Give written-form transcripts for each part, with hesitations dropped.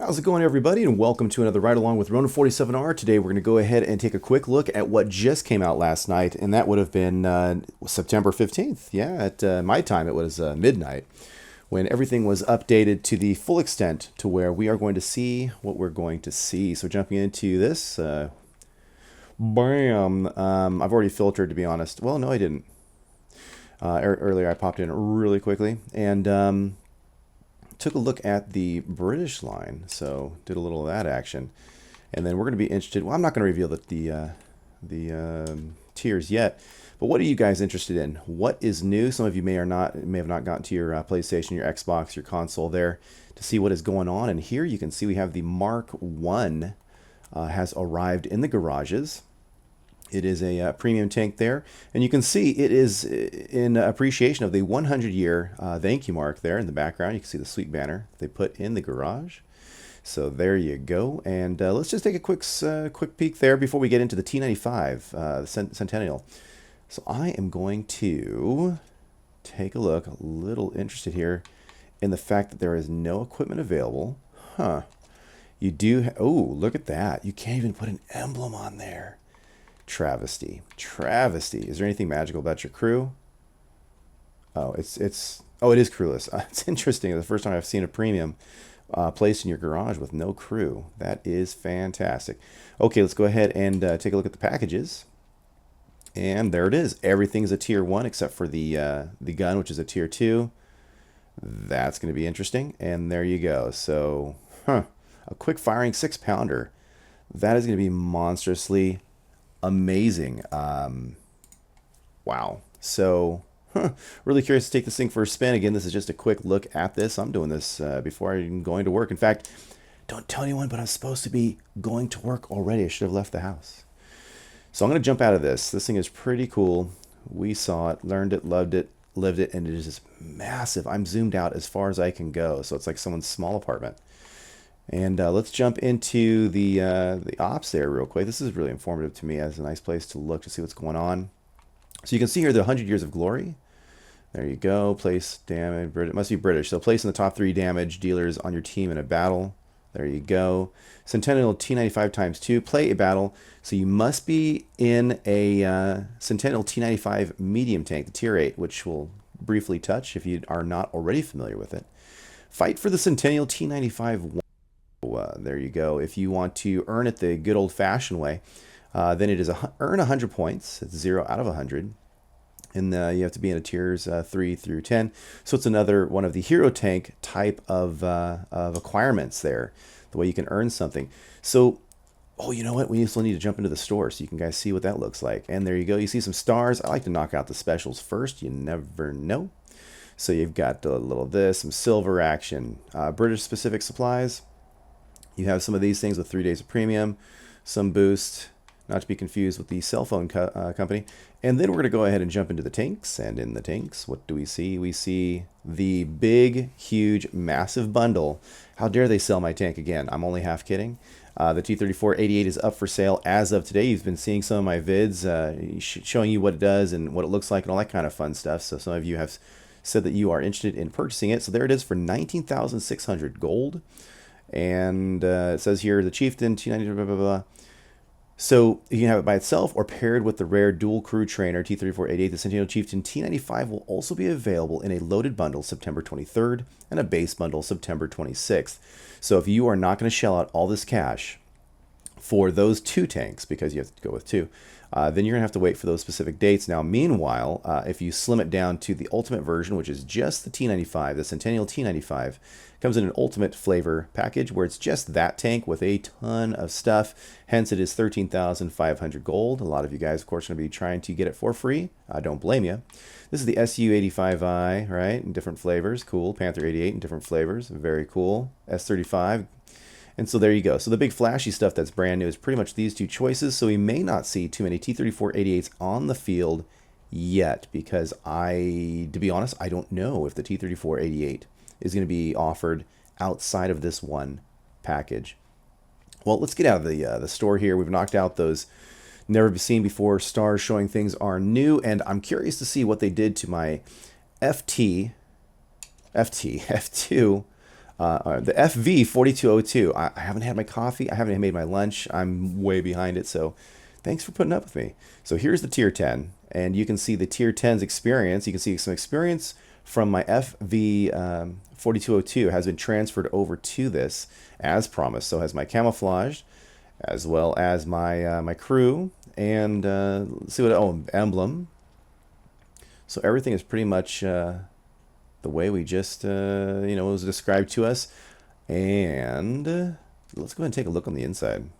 How's it going, everybody, and welcome to another ride along with RONIN 47R. Today we're going to go ahead and take a quick look at what just came out last night, and that would have been September 15th. Yeah, at my time it was midnight, when everything was updated to the full extent to where we are going to see what we're going to see. So jumping into this, bam, I've already filtered, to be honest. Well, no, I didn't. Earlier I popped in really quickly, and took a look at the British line, so did a little of that action, and then we're going to be interested. Well, I'm not going to reveal the tiers yet, but what are you guys interested in? What is new? Some of you may have not gotten to your PlayStation, your Xbox, your console there to see what is going on. And here you can see we have the Mark 1 has arrived in the garages. It is a premium tank there, and you can see it is in appreciation of the 100-year thank you mark there in the background. You can see the sweet banner they put in the garage. So there you go, and let's just take a quick peek there before we get into the T95, the Centennial. So I am going to take a look, a little interested here in the fact that there is no equipment available. Huh. You do, oh, look at that. You can't even put an emblem on there. Travesty. Is there anything magical about your crew? Oh, it is crewless. It's interesting. The first time I've seen a premium placed in your garage with no crew. That is fantastic. Okay, let's go ahead and take a look at the packages. And there it is. Everything's a tier 1 except for the gun, which is a tier 2. That's going to be interesting. And there you go. So, a quick firing 6-pounder. That is going to be monstrously amazing. Wow. So really curious to take this thing for a spin. Again, this is just a quick look at this. I'm doing this before I'm going to work. In fact, don't tell anyone, but I'm supposed to be going to work already. I should have left the house. So I'm going to jump out of this. This thing is pretty cool. We saw it, learned it, loved it, lived it, and it is just massive. I'm zoomed out as far as I can go, so it's like someone's small apartment. And let's jump into the ops there real quick. This is really informative to me as a nice place to look to see what's going on. So you can see here the 100 Years of Glory. There you go. Place damage. It must be British. So place in the top 3 damage dealers on your team in a battle. There you go. Centennial T95 times 2. Play a battle. So you must be in a Centennial T95 medium tank, the tier 8, which we'll briefly touch if you are not already familiar with it. Fight for the Centennial T95. There you go. If you want to earn it the good old-fashioned way, then it is earn 100 points. It's 0 out of 100. And you have to be in a tiers 3 through 10. So it's another one of the hero tank type of acquirements there, the way you can earn something. So, oh, you know what? We still need to jump into the store so you can guys see what that looks like. And there you go. You see some stars. I like to knock out the specials first. You never know. So you've got a little of this, some silver action, British specific supplies. You have some of these things with 3 days of premium, some boost, not to be confused with the cell phone company. And then we're going to go ahead and jump into the tanks. And in the tanks, what do we see? We see the big, huge, massive bundle. How dare they sell my tank again? I'm only half kidding. The T-34-88 is up for sale as of today. You've been seeing some of my vids showing you what it does and what it looks like and all that kind of fun stuff. So some of you have said that you are interested in purchasing it. So there it is for 19,600 gold. And it says here the Chieftain T90 blah blah blah. So you can have it by itself or paired with the rare dual crew trainer T-34-88. The Centurion Chieftain T95 will also be available in a loaded bundle September 23rd and a base bundle September 26th. So if you are not going to shell out all this cash for those 2 tanks, because you have to go with 2, then you're going to have to wait for those specific dates. Now, meanwhile, if you slim it down to the ultimate version, which is just the T95, the Centennial T95, comes in an ultimate flavor package where it's just that tank with a ton of stuff. Hence, it is 13,500 gold. A lot of you guys, of course, are going to be trying to get it for free. I don't blame you. This is the SU-85I, right, in different flavors. Cool. Panther 88 in different flavors. Very cool. S-35. And so there you go. So the big flashy stuff that's brand new is pretty much these 2 choices. So we may not see too many T-34-88s on the field yet because to be honest, I don't know if the T-34-88 is going to be offered outside of this one package. Well, let's get out of the store here. We've knocked out those never seen before stars showing things are new, and I'm curious to see what they did to my F2 The FV4202. I haven't had my coffee. I haven't made my lunch. I'm way behind it, so thanks for putting up with me. So here's the tier 10, and you can see the tier 10's experience. You can see some experience from my FV4202 has been transferred over to this as promised. So has my camouflage, as well as my crew, and let's see what, oh, emblem. So everything is pretty much the way we just, was described to us. And let's go ahead and take a look on the inside.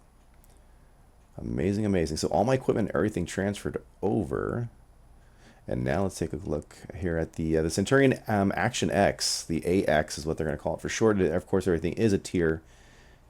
Amazing, amazing. So all my equipment, everything transferred over. And now let's take a look here at the Centurion Action X. The AX is what they're going to call it for short. Of course, everything is a tier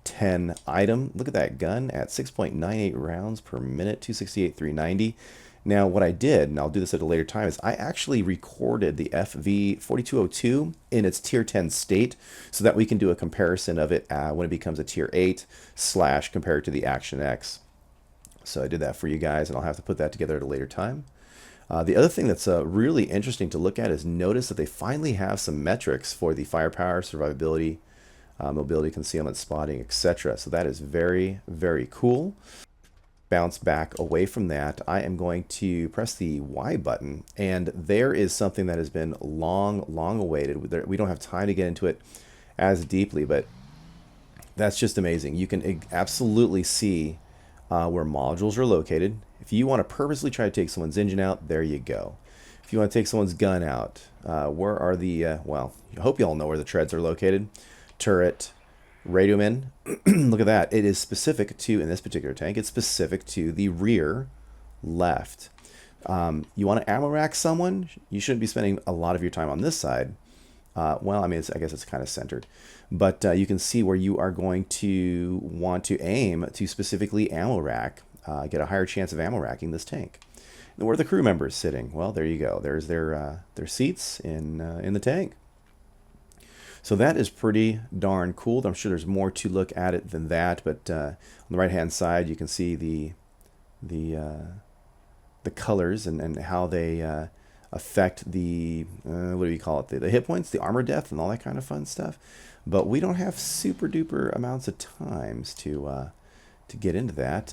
10 item. Look at that gun at 6.98 rounds per minute, 268, 390. Now, what I did, and I'll do this at a later time, is I actually recorded the FV4202 in its tier 10 state so that we can do a comparison of it when it becomes a tier 8 / compared to the Action X. So I did that for you guys, and I'll have to put that together at a later time. The other thing that's really interesting to look at is notice that they finally have some metrics for the firepower, survivability, mobility, concealment, spotting, etc. So that is very, very cool. Bounce back away from that, I am going to press the Y button, and there is something that has been long awaited. We don't have time to get into it as deeply, but that's just amazing. You can absolutely see where modules are located. If you want to purposely try to take someone's engine out, there you go. If you want to take someone's gun out, where are the, well, I hope you all know where the treads are located. Turret, radioman. Look at that. It is specific to, in this particular tank, it's specific to the rear left. You want to ammo rack someone, you shouldn't be spending a lot of your time on this side. Well, I mean, I guess it's kind of centered. But you can see where you are going to want to aim to specifically ammo rack, get a higher chance of ammo racking this tank. And where are the crew members sitting? Well, there you go. There's their seats in the tank. So that is pretty darn cool. I'm sure there's more to look at it than that, but on the right-hand side, you can see the colors and how they affect the what do you call it? The hit points, the armor depth, and all that kind of fun stuff. But we don't have super duper amounts of times to get into that.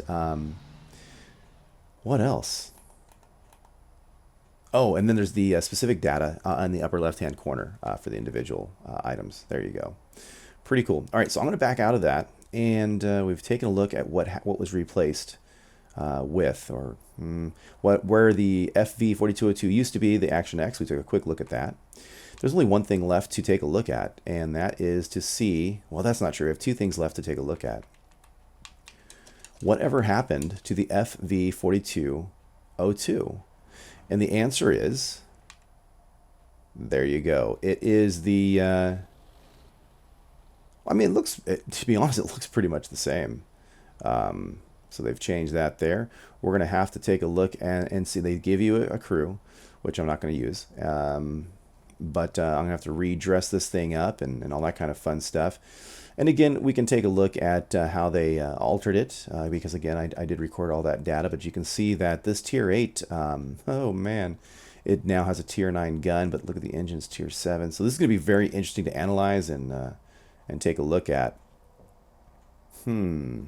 What else? Oh, and then there's the specific data in the upper left-hand corner for the individual items. There you go. Pretty cool. All right, so I'm going to back out of that, and we've taken a look at what was replaced with, or where the FV4202 used to be, the Action X. We took a quick look at that. There's only one thing left to take a look at, and that is to see, well, that's not true. We have two things left to take a look at. Whatever happened to the FV4202? And the answer is, there you go. It is the, I mean, to be honest, it looks pretty much the same. So they've changed that there. We're going to have to take a look and see. They give you a crew, which I'm not going to use. But I'm going to have to redress this thing up and all that kind of fun stuff. And again, we can take a look at how they altered it, because again, I did record all that data, but you can see that this tier 8, oh man, it now has a tier 9 gun, but look at the engine's tier 7. So this is going to be very interesting to analyze and take a look at. All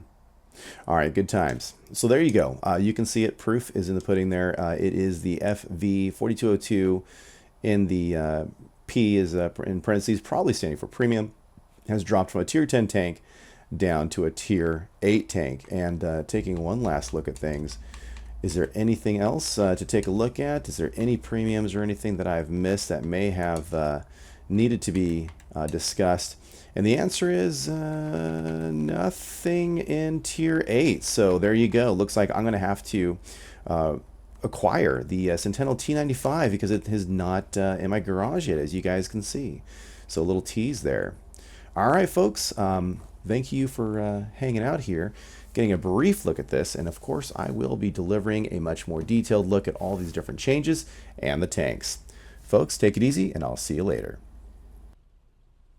right, good times. So there you go. You can see it. Proof is in the pudding there. It is the FV4202 in the P is in parentheses, probably standing for premium. Has dropped from a tier 10 tank down to a tier 8 tank. And taking one last look at things, is there anything else to take a look at? Is there any premiums or anything that I've missed that may have needed to be discussed? And the answer is nothing in tier 8. So there you go. Looks like I'm going to have to acquire the Sentinel T95 because it is not in my garage yet, as you guys can see. So a little tease there. All right, folks, thank you for hanging out here, getting a brief look at this, and of course I will be delivering a much more detailed look at all these different changes and the tanks. Folks, take it easy, and I'll see you later.